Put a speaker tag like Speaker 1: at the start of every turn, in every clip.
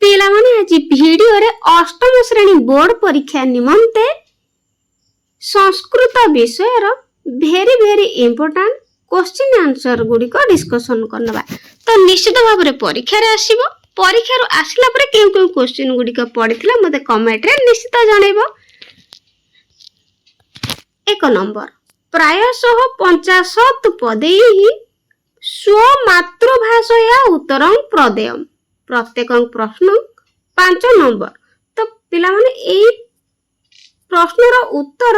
Speaker 1: ପିଲାମାନେ ଆଜି ଭିଡିଓରେ ଅଷ୍ଟମ ଶ୍ରେଣୀ ବୋର୍ଡ ପରୀକ୍ଷା ନିମନ୍ତେ ସଂସ୍କୃତ ବିଷୟର very very important question answer गुड़िक डिस्कसन करनबा। तो निश्चित भाव में परीक्षार आसीबो। परीक्षार आसला परे केउ केउ क्वेश्चन गुड़िक पड़िथिला मते कमेंट रे निश्चित जणैबो। 1 नंबर प्रायशः 50 पदैहि स्व मातृभाषया उत्तरं प्रदेयम्। प्रत्येक प्रश्न 5 नंबर। तो पिला माने एई प्रश्नर उत्तर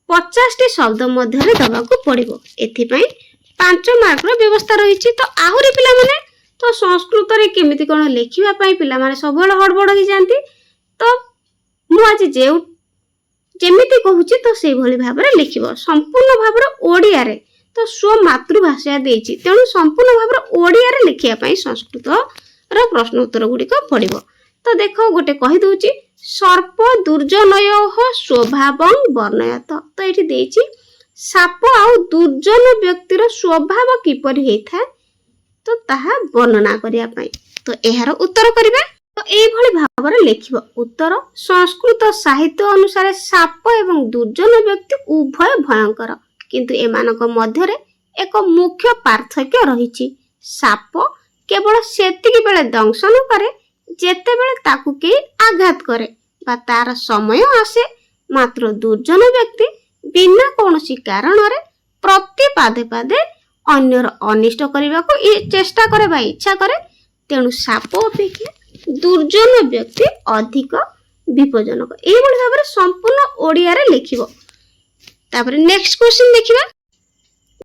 Speaker 1: 50 टी शब्द मध्य दबाकू पड़िबो। एथिपई 5 मार्क रो व्यवस्था रहिछि। तो आहुरी पिला माने तो संस्कृत रे केमिति कोन लेखिबा पई पिला माने सबवेला हड़बड़ हो जांती। तो मु आज जेमिति कहूछि तो सेई भली भाबरे लिखिबो संपूर्ण भाबरे ओडिया रे। तो स्व मातृभाषा देछि तेणु संपूर्ण भाबरे ओडिया रे लिखिया पई संस्कृत रो प्रश्न उत्तर गुडी को पड़िबो। तो देखो गोटे कहि दोछि सर्प दुर्जनयोः स्वभावं वर्णयत। तो एठी देछि साप आउ दुर्जन व्यक्तिर स्वभाव किपरि हेथाय तो ताहा वर्णना करिया पई। तो एहार उत्तर करिबा। तो एई भली भाबरे लिखिबो। उत्तर संस्कृत साहित्य अनुसार साप एवं दुर्जन व्यक्ति उभय भयंकर किंतु एमानक मध्य रे एक मुख्य पार्थक्य रहिछि। साप केवल सेतिकी बेले दंशन करे जेते बेले ताकू के आघात करे बा तार समय आसे। मात्र दुर्जन व्यक्ति बिना कोनोसी कारण रे प्रति पादे पादे अन्यर अनिष्ट करबा को चेष्टा करे बा इच्छा करे। तेणु साप अपेक्षा दुर्जन व्यक्ति अधिक विपज्जनक। एई भली भाबरे संपूर्ण ओडिया रे लिखिबो। तापर नेक्स्ट क्वेश्चन देखिबा।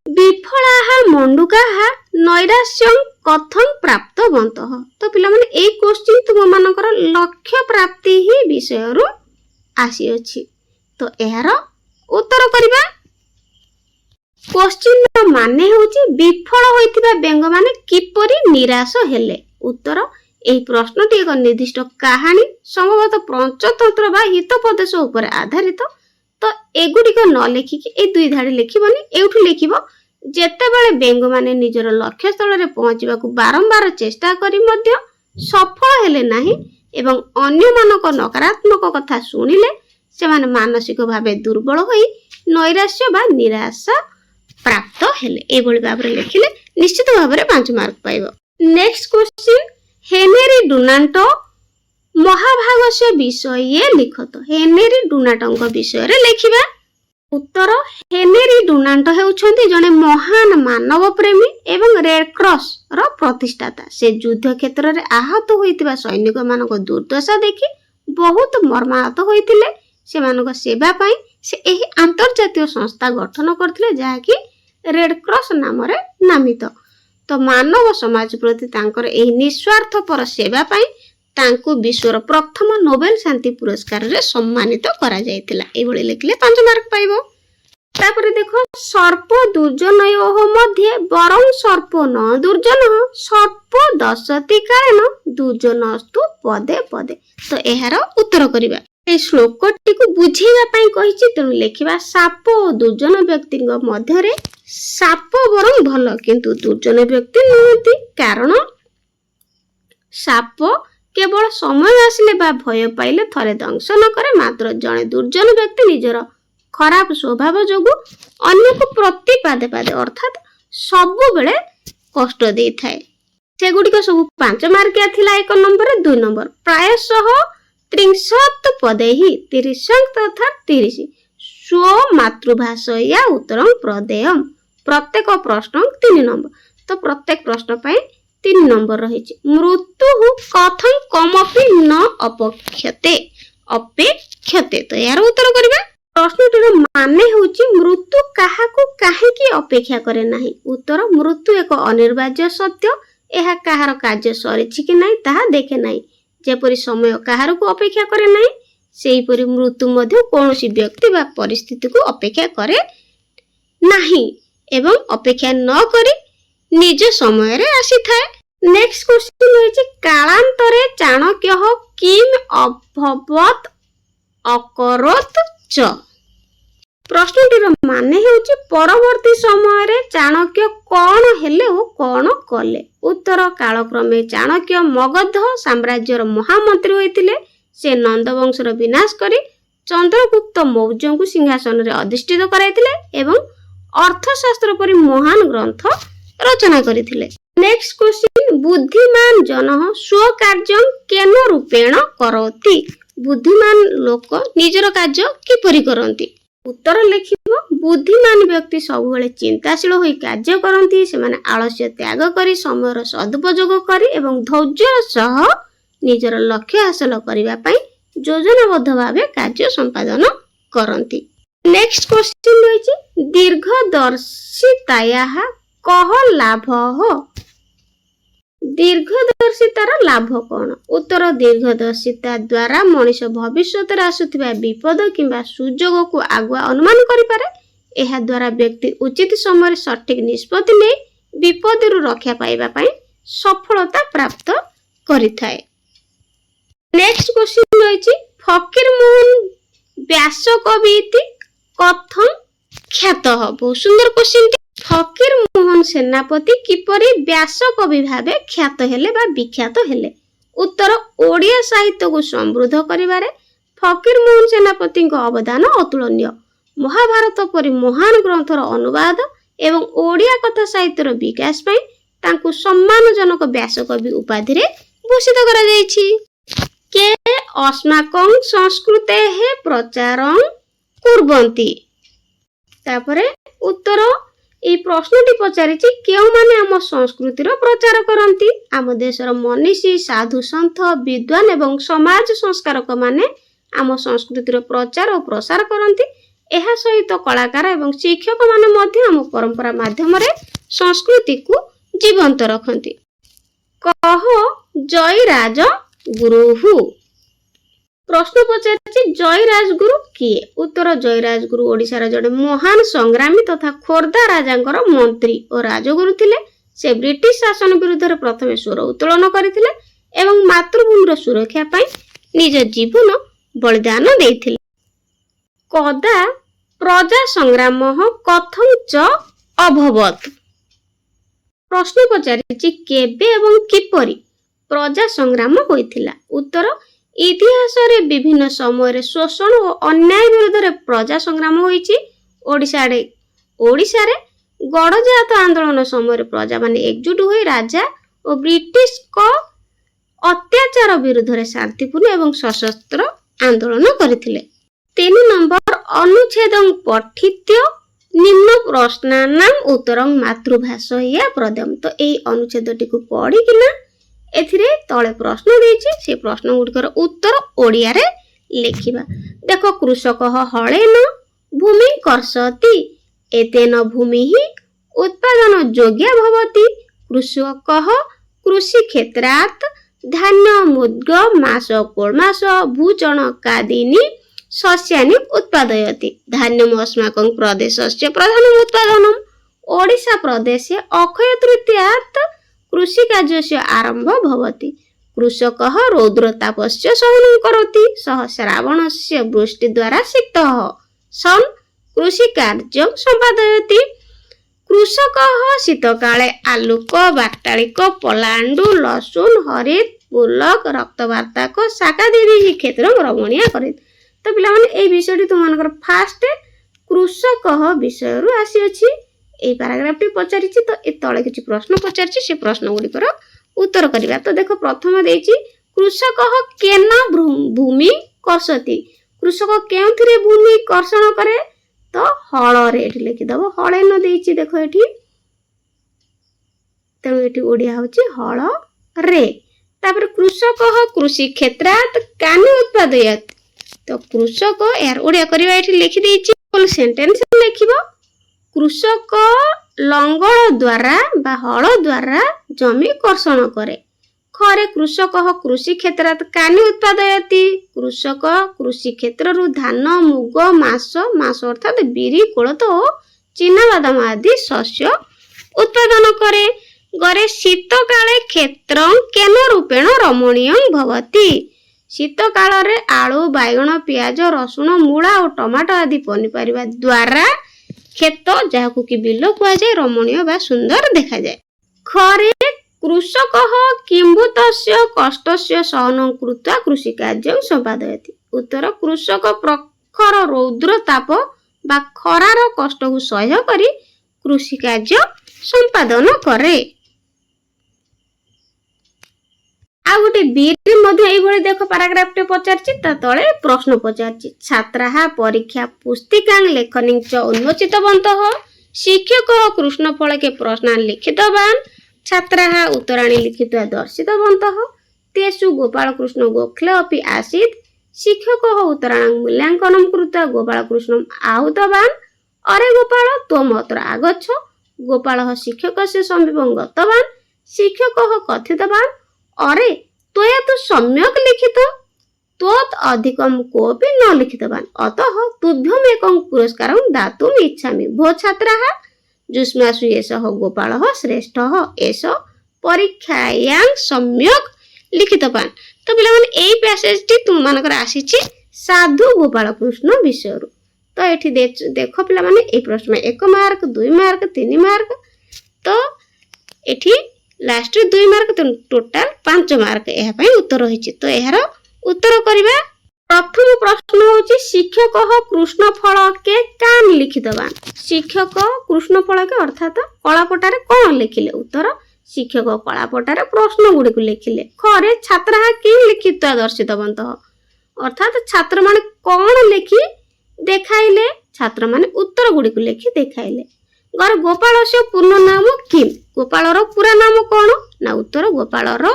Speaker 1: विफलाः मंडूकाः नैराश्यं कथं प्राप्तवन्तः। तो पिला माने ए क्वेश्चन तुम मानकर लक्ष्य प्राप्ति ही विषय रु आसी अछि। तो एहार उत्तर करिबा। क्वेश्चन माने होछि विफल होइतिबा व्यंग माने किपरि निराश हेले। उत्तर एही प्रश्नटी एक निर्दिष्ट कहानी संभवतः पंचतंत्र बा हितोपदेश ऊपर आधारित। तो एगुडिक न लिखिकी ए दुई धाडी लिखिबनी एउठु लिखिबो जेते बेले व्यंग माने निजर लक्ष्य स्थल रे पहुंचीबा को बारंबार चेष्टा करी मध्य सफल हेले नाही एवं अन्य मानक नकारात्मक कथा सुनिले से माने मानसिक भावे दुर्बल होई नैराश्य बा निराशा प्राप्त हेले। ए भली भाबरे लिखिले निश्चित भाबरे 5 मार्क पाइबो। नेक्स्ट क्वेश्चन हेनरी डुनान्ट महाभागस्य विषय लिखत। हेनरी डुनान्टଙ୍କ विषय रे लिखिबा। उत्तर हेनरी डुनान्ट हेउछन्ती जने महान मानव प्रेमी एवं रेड क्रॉस रो प्रतिष्ठाता। से युद्ध क्षेत्र रे आहत होइतिबा सैनिक मानक दुर्दशा देखि बहुत मर्माहत होइतिले। से मानक सेवा पई से एही अंतर्जातीय संस्था गठन करथिले जहा कि रेड क्रॉस नाम रे नामित। तो मानव समाज प्रति तांकर एही निस्वार्थपर सेवा पई तांको विश्वर प्रथम नोबेल शांति पुरस्कार रे सम्मानित करा जायतिला। ए भली लिखले 5 मार्क पाइबो। तापर देखो सर्प दुर्जनयोः मध्ये वरं सर्प न दुर्जनः सर्प दशति कारेण दुर्जनस्तु पदे पदे। तो एहार उत्तर करिबा। ए श्लोकटी को बुझेबा पई कहिछि तेनु लिखिबा साप ओ दुर्जन व्यक्तिଙ୍କ मध्य रे साप वरं भल किंतु दुर्जन व्यक्ति नहति। कारण साप केवल समय आसिले बा भय पाइले थरे दंशन करे। मात्र जने दुर्जन व्यक्ति निजर खराब स्वभाव जोगु अन्य को प्रति पादे पादे अर्थात सबु बेले कष्ट देई थाए। से गुडी को सब 5 मार्क थिला। 1 नंबर 2 नंबर प्रायशः 30 पदैहि 30 अर्थात 30 स्व मातृभाषया उत्तरं प्रदेयम्। प्रत्येक प्रश्न 3 नंबर। तो प्रत्येक प्रश्न पई 3 नंबर रहिछि। मृत्यु कथं कमपि न अपेक्षते अपेक्षते। तो यार उत्तर करिबा। प्रश्नटीर माने होछि मृत्यु काहाकू काहेकि अपेक्षा करे नाही। उत्तर मृत्यु एक अनिर्वाज्य सत्य। एहा काहार कार्य सरिछि कि नाही ताहा देखे नाही। जेपरि समय काहार को अपेक्षा करे नाही सेही परि मृत्यु मध्ये कोनोसी व्यक्ति बा परिस्थिति को अपेक्षा करे नाही एवं अपेक्षा न करी निज समय रे आसी थाए। नेक्स्ट क्वेश्चन होइछि कालांतरे चाणक्यः किम अभवत् अकरोत् च। प्रश्नटीर माने हेउची परवर्ती समय रे चाणक्य कौन हेले ओ कौन कले। उत्तर कालक्रमे चाणक्य मगध साम्राज्यर महामंत्री होइतिले। से नंदवंशर विनाश करी चंद्रगुप्त मौर्य को सिंहासन रे अधिष्ठित कराइतिले एवं अर्थशास्त्र परि महान ग्रंथ रचना करिथिले। नेक्स्ट क्वेश्चन, बुद्धिमान जनः स्वकार्यं केन रूपेण करोति। बुद्धिमान लोक निजर कार्य किपरि करंती। उत्तर लिखिबो, बुद्धिमान व्यक्ति सब बेले चिंताशील होई कार्य करंती। सेमाने आलस्य त्याग करी समयर सदुपयोग करी एवं धैर्य सह निजर लक्ष्य हासिल करिबा पई योजनाबद्ध भावे कार्य संपादन करंती। नेक्स्ट क्वेश्चन रहिछि, दीर्घदर्शितायाः कह लाभः। दीर्घदर्शितार लाभ कौन। उत्तर दीर्घदर्शिता द्वारा मनुष्य भविष्यत आसुथिबा विपद किंबा सुजोग को आगुआ अनुमान करि पारे। एहा द्वारा व्यक्ति उचित समय सठिक निष्पत्ति नै विपदरु रक्षा पाइबा पई सफलता प्राप्त करिथाय। नेक्स्ट क्वेश्चन रहिछि, फकीर मोहन व्यास कवि इति कथं ख्यातः। बहुत सुंदर क्वेश्चन। फकीर मोहन सेनापति किपरि व्यास कवि भावे ख्यात हेले बा विख्यात हेले। उत्तर ओडिया साहित्य को समृद्ध करिबारे फकीर मोहन सेनापति को अवदान अतुलनीय। महाभारत परि महान ग्रंथर अनुवाद एवं ओडिया कथा साहित्यर विकास पई तांकु सम्मानजनक व्यास कवि उपाधि रे भूषित करा जायछि। के अस्माकं संस्कृतेः प्रचारं कुर्वन्ति। तापरे उत्तर ए प्रश्नटी पचारिछि, केउ माने आम संस्कृतिर प्रचार करंती। आम देशर मनीषी साधु सन्थ विद्वान एवं समाज संस्कारक माने आम संस्कृतिर प्रचार और प्रसार करंती। एहा सहित कलाकार एवं शिक्षक माने मध्य आम परंपरा माध्यम रे संस्कृति को जीवंत रखंती। कह जयराज गुरु। प्रश्न पचारिछि, जयराज गुरु किए। उत्तर जयराज गुरु ओडिशार जड़े महान संग्रामी तथा खोर्धा राजांकर मंत्री और राजगुरु थिले। से ब्रिटिश शासन विरुद्ध प्रथमे स्वर उत्तोलन करथिले एवं मातृभूमिर सुरक्षा पई निज जीवन बलिदान देथिले। कदा प्रजा संग्राम कथं च अभवत। प्रश्न पचारिछि, केबे एवं किपरि प्रजा संग्राम होइथिला। उत्तर इतिहास रे विभिन्न समय रे शोषण और अन्याय विरुद्ध रे प्रजा संग्राम होइछि। ओडिशा रे गड़जात आंदोलन समय प्रजा माने एकजुट होई राजा और ब्रिटिश को अत्याचार विरुद्ध रे शांतिपूर्ण एवं सशस्त्र आंदोलन करथिले। 3 नंबर, अनुच्छेदं पठित्य निम्न प्रश्नानां उत्तरं मातृभाषया प्रदम। तो एई अनुच्छेदटी को पढ़ी किना एथिरे तळे प्रश्न देछि। से प्रश्न गुडकर उत्तर ओडिया रे लेखिबा। देखो, कृषक हळेन भूमि कर्षति एतेन भूमि उत्पादन योग्या भवति। कृषक कृषि क्षेत्रात् धान्य मुद्ग मास कोळमास भूचणकादीनि शस्यानि उत्पादयति। धान्यम् अस्माकं प्रदेशस्य प्रधानम् उत्पादनम्। ओडिशा प्रदेशे अक्षय तृतीयात् कृषि कार्यस्य आरंभ भवति। कृषक रौद्रतापस्य सहनं करोति। सः श्रावणस्य वृष्टि द्वारा सिक्तः सन् कृषि कार्यं संपादयति। कृषक शीतकाले आलुक बाटालिक पलांडु लसुन हरित पुलक रक्तवार्ताक शाकादी क्षेत्र रमणीय करे। तो पिला माने ए विषयटी तुमनकर फास्ट कृषक विषय रु आसी अछि। ए पैराग्राफ टी पचारि तो ए तळे किछि प्रश्न पचारि से प्रश्न गुडिकर उत्तर करिबा। तो देखो, प्रथम देछि कृषक केन भूमि कर्षति। कृषक केउथिरे भूमि कर्षण करे। तो हळ रे एठी लिखि दबो। हळे न देछि देखो एठी, तेणु एठी ओडिया होछि हळ रे। तापर कृषक कृषि क्षेत्रात् कानि उत्पादयत। तो कृषक यार ओडिया करिबा एठी लिखि देछि। फुल सेंटेंस लिखिबो। कृषक लंगल द्वारा बा हल द्वारा जमी कर्षण करे। खरे कृषक कृषि क्षेत्रात् कानि उत्पादयति। कृषक कृषि क्षेत्ररु धान मुग मास अर्थात बिरी कोलथ और चीनाबादाम आदि शस्य उत्पादन करे। गरे शीतकाले क्षेत्रं केन रूपेण रमणीयं भवति। शीत काल रे आलू बैगण पियाज रसुण मूला और टमाटो आदि पनीपरिया द्वारा खेत जहाकू कि बिल कह जाए रमणीय बा सुंदर देखा जाए। खरे कृषक किंभूतस्य कष्टस्य सहनं कृत्वा कृषि कार्य संपादयति। उत्तर कृषक प्रखर रौद्र ताप बा खरार कष्ट को सह्य करी कृषि कार्य संपादन करे। आ गोटे बीरे मध्य एई भली देखो पैराग्राफ टे पचारछि ता तळे प्रश्न पचारछि छात्राः परीक्षा पुस्तिकां लेखनीं च उन्मोचितवन्तः शिक्षकः कृष्णफलके प्रश्नान् लिखितवान् छात्राः उत्तराणि लिखित्वा दर्शितवन्तः तेषु गोपालकृष्ण गोखले अपि आसीत् शिक्षकः उत्तराणां मूल्याङ्कनं कृत्वा गोपालकृष्णम् आहूतवान् अरे गोपाल त्वम् अत्र आगच्छ। गोपालः शिक्षकस्य समीपं गतवान् शिक्षकः कथितवान् अरे त्वया तु सम्यक् लिखित त्वत् अधिकं कोऽपि न लिखितवान् अतः तुभ्यम् एकं पुरस्कारं दातुम् इच्छामि भो छात्राः जुष्मासु एषः गोपालः श्रेष्ठः एष परीक्षायां सम्यक् लिखितवान्। तो पिलामाने एई पैसेज टी तुम मानकर आसीछि साधु गोपालकृष्ण विषय। तो एठी देखो पिलामाने एई प्रश्न में 1 मार्क 2 मार्क 3 मार्क तो एठी लास्ट 2 मार्क तो टोटाल 5 मार्क यह पई उत्तर रहिछि। तो एहार उत्तर करिबा प्रथम प्रश्न होछि शिक्षक कृष्णफल के कान लिखितवान। शिक्षक कृष्णफल के अर्थात कलापटारे कोन लिखिले उत्तर शिक्षक कलापटारे प्रश्न गुडी को लिखिले। खरे छात्रा कि लिखित्वा दर्शितवन्तः अर्थात छात्र माने कोन लिखि देखाइले छात्र माने उत्तर गुडी को लिखि देखाइले। घर गोपालस्य पूर्ण नाम किम गोपालर पूरा नाम कोन ना उत्तर गोपालर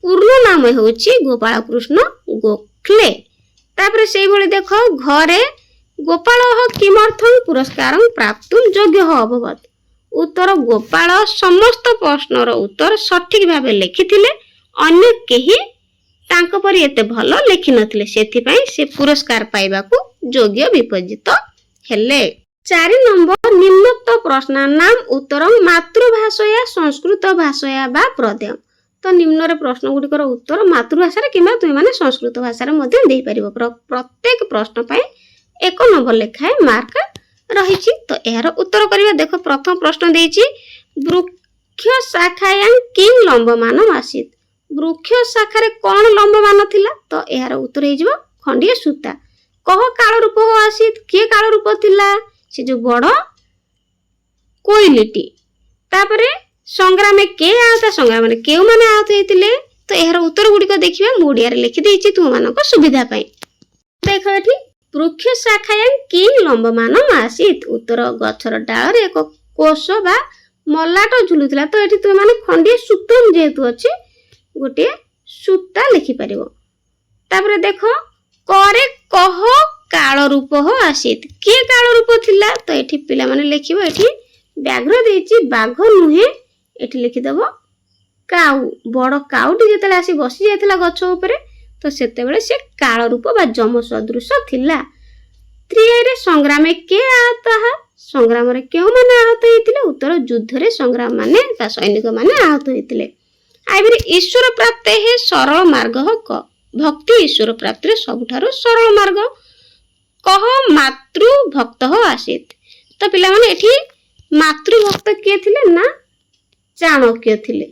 Speaker 1: पूर्ण नाम होछि गोपालकृष्ण गोखले। तापर सेई भली देखो घरे गोपालः किमर्थं पुरस्कारं प्राप्तुं योग्यः अभवत् उत्तर गोपाल समस्त प्रश्नर उत्तर सठिक भावे लिखिथिले अन्य केही तांको परि एते भलो लिखि नथिले सेथि पई से पुरस्कार पाइबाकू योग्य विपजित हेले। 4 नंबर निम्नोक्त प्रश्न नाम उत्तरं मातृभाषया संस्कृत भाषया बा प्रदेयम्। तो निम्न रे प्रश्न गुडिकर उत्तर मातृभाषा रे किबा तुम माने संस्कृत भाषा रे मध्ये देई परिबो। प्रत्येक प्रश्न पई 1 नंबर लेखाए मार्क रहिछि। तो एहार उत्तर करिबा देखो प्रथम प्रश्न देइछि वृक्ष शाखायां किं लंबमान आसीत। वृक्ष शाखा रे कोन लंबमान थिला तो एहार उत्तर हे जिवो खंडिय सूता। कह काल रूप हो आसीत के काल रूप थिला से जो बड़ कोइलिटी। तापरे संग्राम में के आहत संग्राम में केउ माने आहत हेतिले तो एहार उत्तर गुडी को देखिबा मुडिया रे लिखि देइछि तुम मानको सुविधा पई। देखो एठी वृक्ष शाखायां किं लंबमान आसीत उत्तर गछर डाल रे एक कोष बा मलाट झुलुतला। तो एठी तुम माने खंडिय सूतम जेतु अछि गोटे सूता लिखि परिबो। तापरे देखो करे कह काल रूप हो आसीत के काल रूप थिला तो एठी पिला माने लिखिबो एठी व्याघ्र देइछि बाघ नुहे एठी लिखि देबो काउ बड़ काउटी जेतले आसी बसी जायतिला गछ ऊपर तो सेते बेले से काल रूप बा जम सदृश थिला। 3 रे संग्राम के आहत संग्राम रे केउ माने आहत हेतिले उत्तर युद्ध रे संग्राम माने बा सैनिक माने आहत हेतिले। आइबरे ईश्वर प्राप्ति हे सरल मार्ग क भक्ति ईश्वर प्राप्ति रे सबठारो सरल मार्ग कह मातृ भक्त हो आसीत। तो पिला माने एठी मातृ भक्त के थिले ना चाणक्य थिले।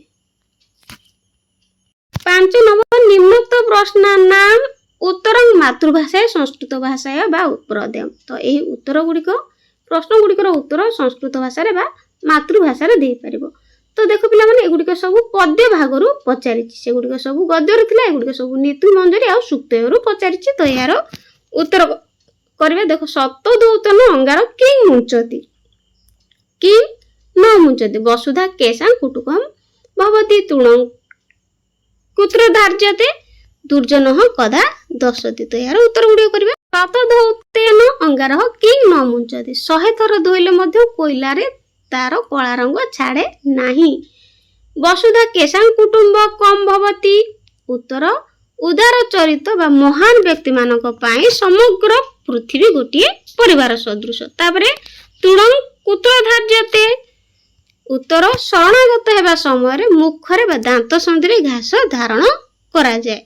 Speaker 1: 5 नंबर निम्नोक्त प्रश्न नाम उत्तरं मातृभाषा संस्कृत भाषा बा प्रदेयम्। तो एही उत्तर गुडी को प्रश्न गुडी को उत्तर संस्कृत भाषा रे बा मातृभाषा रे देई परिबो। तो देखो पिला माने एगुडी को सब पद्य भागरु पचारिछि से गुडी को सब गद्य रे थिला एगुडी को सब नीति मंजरी आ सुक्तयरु पचारिछि। तो यार उत्तर करबे देखो सत्तो दूतन अंगार किं मुंचति किं न मुंचति वसुधा केशां कुटुकं भवति तुणं कुत्र धार्यते दुर्जनः कदा दशति। तो यार उत्तर गुडी करबे सत्तो दूतेन अंगार किं न मुंचति 100 थर धोइले मध्ये कोइला रे तार कला रंग छाड़े नाही। वसुधा केशां कुटुंब कम भवति उत्तर उदार चरित्र बा महान व्यक्ति मानक पाई समग्र पृथ्वी गोटे परिवार सदृश। तापरे तुणं कुत्र धार्यते उत्तर शरणागत हेबा समय मुखरे बा दांत संधि घास धारण करा जाए।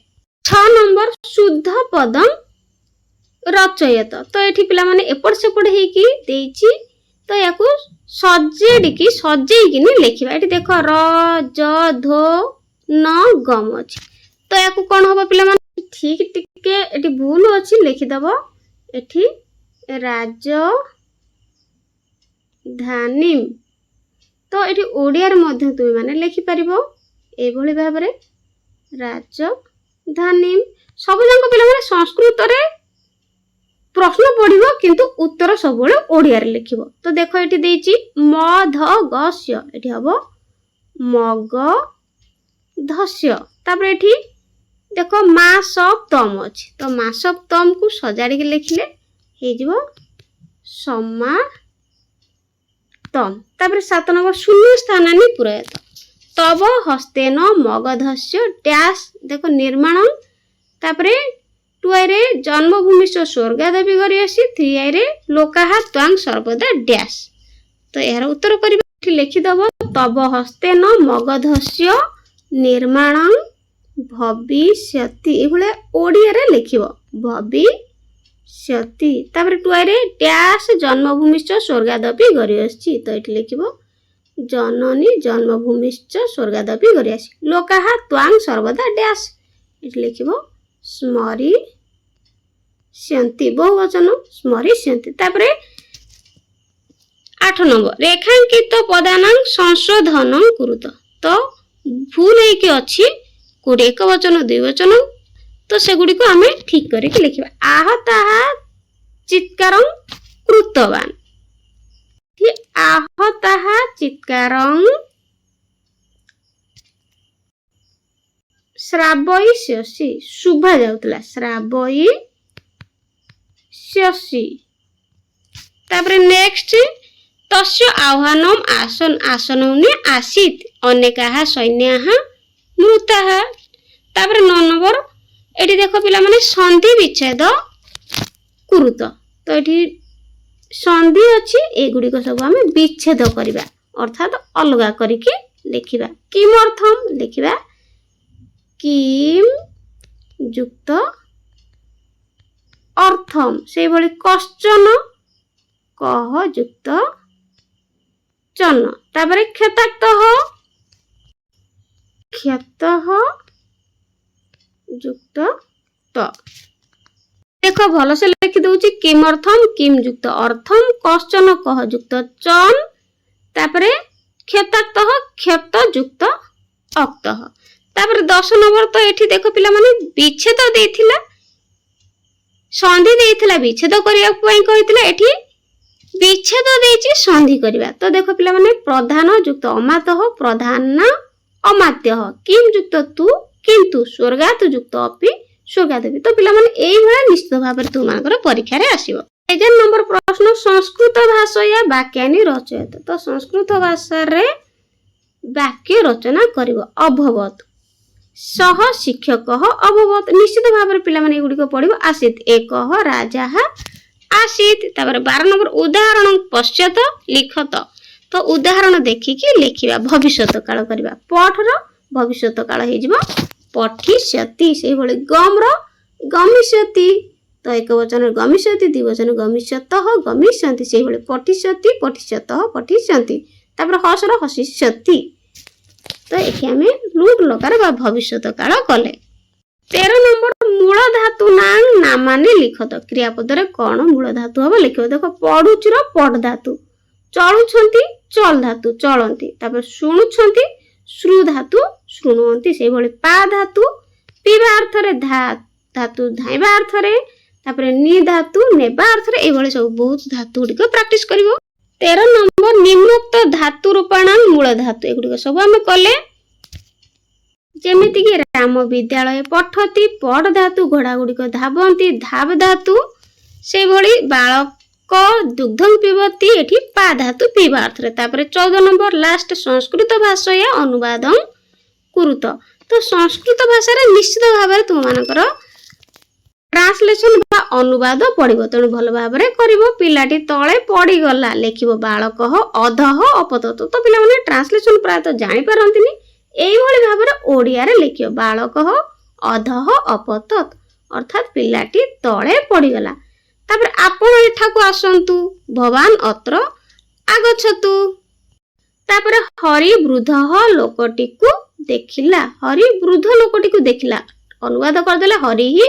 Speaker 1: 6 नंबर शुद्ध पदम रचयत। तो ये पिला माने एपट सेपट हेकी देइची तो याकू सजेडिकी सजेइकिनी लिखिबा। एठी देखो र ज धो न गम अछि तो याकू कोन होबो पिला माने ठीक टिके एठी भूल अछि लिखि दबो। एठी राजधानी तो एठी ओडिया रे मध्य तुम माने लिखि परिबो ए भली भाबरे राजधानी। सब जंक पिला माने संस्कृत रे प्रश्न पढ़िबो किंतु उत्तर सब बेले ओडिया रे लिखिबो। तो देखो एठी देइची मधगस्य एठी हबो मगधस्य। तापर एठी देखो मासप्तम अछि तो मासप्तम को सजाड़ी के लिखले हे जिवो समातम। तापर 7 नंबर शून्य स्थानानि पुरयत तब हस्तेन मगधस्य डैश देखो निर्माण। तापर 2 रे जन्मभूमि स्वर्गादेवी गरी आसी 3 रे लोकाहा त्वांग सर्वदा डैश। तो यार उत्तर करिबा लिखि दबो तब हस्तेन मगधस्य निर्माण भविष्यति एभले ओडिया रे लिखिबो भविष्यति। तापर 2 रे डैश जन्मभूमि स्वर्गादेवी गरी आसी तो एठी लिखिबो जननी जन्मभूमि स्वर्गादेवी गरी आसी लोकाहा त्वांग सर्वदा डैश एठी लिखिबो स्मरी स्यंती बहुवचन स्मरिष्यन्ति। तापरे 8 नंबर रेखांकित पदानां संशोधन कुरुत तो भूल हेकी अछि कोड एक वचन दुई वचन तो सेगुडी को हमें ठीक करके लिखिबा। आहताहा चित्कारं कृतवान आहताहा चित्कारं श्रावयिष्यसि शुभा जाउतला श्रावयिष्यसि। तापरे नेक्स्ट तस्य आह्वानम आसन आसनौनि आसीत अनेकाहा सैन्याहा मृताः। तापर 9 नंबर एठी देखो पिला माने संधि विच्छेद कुरुत तो एठी संधि अछि एगुडी को सब हमें विच्छेद करिबा अर्थात अलगा करिके लिखिबा। किमर्थम लिखिबा किम युक्त अर्थम से भली कश्चन कह युक्त चन। तापर क्षताक्तः क्षतः युक्त त देखो भल से लिखि दउची किमर्थम किम युक्त अर्थम कश्चन कह युक्त चन तापरे क्षताक्तः क्षत युक्त अक्तः। तापर 10 नंबर तो एठी देखो पिला माने विच्छेद देथिला संधि देथिला विच्छेद करिया पई कहितला एठी विच्छेद देछि संधि करिवा। तो देखो पिला माने प्रधान युक्त अमातः प्रधान अमात्यः किम युक्त तु किंतु स्वर्गात युक्त अपि स्वर्गादेवी। तो पिला माने एई भला निश्चित भाबरे तु मानकर परीक्षा रे आसीबो। 11 नंबर प्रश्न संस्कृत भाषा वाक्यानि रचयत तो संस्कृत भाषा रे वाक्य रचना करिवो। अभवत सह शिक्षक अभवत निश्चित भाबरे पिला माने एगुडी को पढिबो। आसीत एकः राजाः आसीत। तापर 12 नंबर उदाहरण पश्चात लिखत तो उदाहरण देखिकी लिखिबा भविष्यत काल करिबा। पठ रो भविष्यत काल हे जिवो पठिष्यति से भली गम रो गमिष्यति तो एक वचन गमिष्यति द्वि वचन गमिष्यतः गमिष्यन्ति से भली पठिष्यति पठिष्यतः पठिष्यन्ति। तापर हस रो हसिष्यति तो एठी हमें लूट लकार बा भविष्यत काल कले। 13 नंबर मूल धातु नाम नामाने लिखत क्रियापद रे कोन मूल धातु हबो लिखिबो। देखो पढुची रो पढ धातु चलुछंती चल धातु चलंती तापर सुनुछंती श्रु धातु शुणुवंती से भली पा धातु पीबा अर्थ रे धातु धाइबा अर्थ रे तापर नि धातु नेबा अर्थ रे ए भली सब बहुत धातु गुडी को प्रैक्टिस करिवो। 13 नंबर निम्नोक्त धातु रूपाणां मूल धातु एगुडी को सब हम कले जेमिति कि राम विद्यालय पठती पढ़ धातु घोड़ा गुडी को धावंती धाव धातु से भली बालक दुग्धं पिबती एठी पा धातु पीबा अर्थ रे। तापर 14 नंबर लास्ट संस्कृत भाषा अनुवादं कुरुत तो संस्कृत भाषा रे निश्चित भाबरे तुम मानकर ट्रांसलेशन बा अनुवाद पढिबो तेणु भल भाबरे करिवो। पिलाटी तळे पड़ी गला लिखिबो बालक अधः अपतत तो पिला माने ट्रांसलेशन प्राय तो जानि पारंतिनी एई भली भाबरे ओडिया रे लिखियो बालक ଅଧଃ ଅପତତ୍ ଅର୍ଥାତ୍ ପିଲାଟି ତଳେ ପଡ଼ିଗଲା। ତାପରେ ଆପଣ ଏଠାକୁ ଆସନ୍ତୁ, ଭବାନ ଅତ୍ର ଆଗଚ୍ଛତୁ। ତାପରେ ହରି ବୃଦ୍ଧ ଲୋକଟିକୁ ଦେଖିଲା। ହରି ବୃଦ୍ଧ ଲୋକଟିକୁ ଦେଖିଲା। ଅନୁବାଦ କରିଦେଲେ ହରି ହିଁ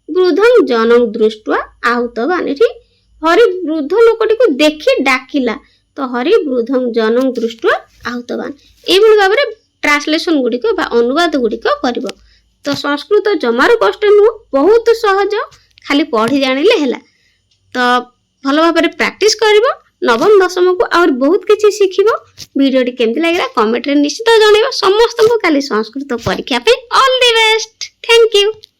Speaker 1: ବୃଦ୍ଧଂ ଜନଂ ଦୃଷ୍ଟ୍ୱା ଆହୁତବାନ୍। ଏଠି ହରି ବୃଦ୍ଧ ଲୋକଟିକୁ ଦେଖି ଡାକିଲା, ତ ହରି ବୃଦ୍ଧଂ ଜନଂ ଦୃଷ୍ଟ୍ୱା ଆହୁତବାନ୍। ଏଇଭଳି ଭାବରେ ଟ୍ରାନ୍ସଲେସନ ଗୁଡ଼ିକ ବା ଅନୁବାଦ ଗୁଡ଼ିକ କରିବ। ତ ସଂସ୍କୃତ ଜମାରୁ କଷ୍ଟ ନୁହଁ, ବହୁତ ସହଜ, ଖାଲି ପଢ଼ି ଜାଣିଲେ ହେଲା। ତ ଭଲ ଭାବରେ ପ୍ରାକ୍ଟିସ୍ କରିବ। ନବମ ଦଶମକୁ ଆହୁରି ବହୁତ କିଛି ଶିଖିବ। ଭିଡ଼ିଓଟି କେମିତି ଲାଗିଲା କମେଣ୍ଟରେ ନିଶ୍ଚିତ ଜଣାଇବ। ସମସ୍ତଙ୍କୁ କାଲି ସଂସ୍କୃତ ପରୀକ୍ଷା ପାଇଁ all the best. Thank you.